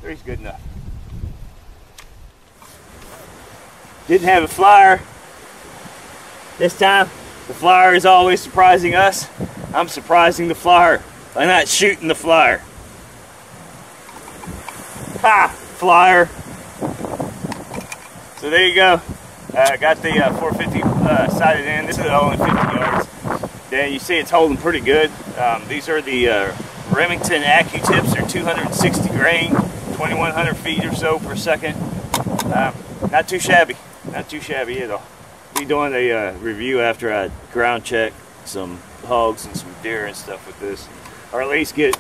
Three's good enough. Didn't have a flyer this time. The flyer is always surprising us. I'm surprising the flyer by not shooting the flyer. Ha! Flyer. So there you go. Got the 450 sighted in. This is only 50 yards. Then you see it's holding pretty good. These are the Remington Accutips. They're 260 grain, 2,100 feet or so per second. Not too shabby. Not too shabby at all. Be doing a review after I ground check some hogs and some deer and stuff with this, or at least get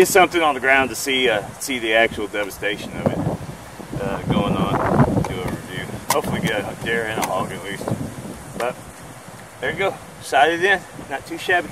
something on the ground to see the actual devastation of it going on. Do a review. Hopefully get a deer and a hog at least. But there you go. Sighted in. Not too shabby.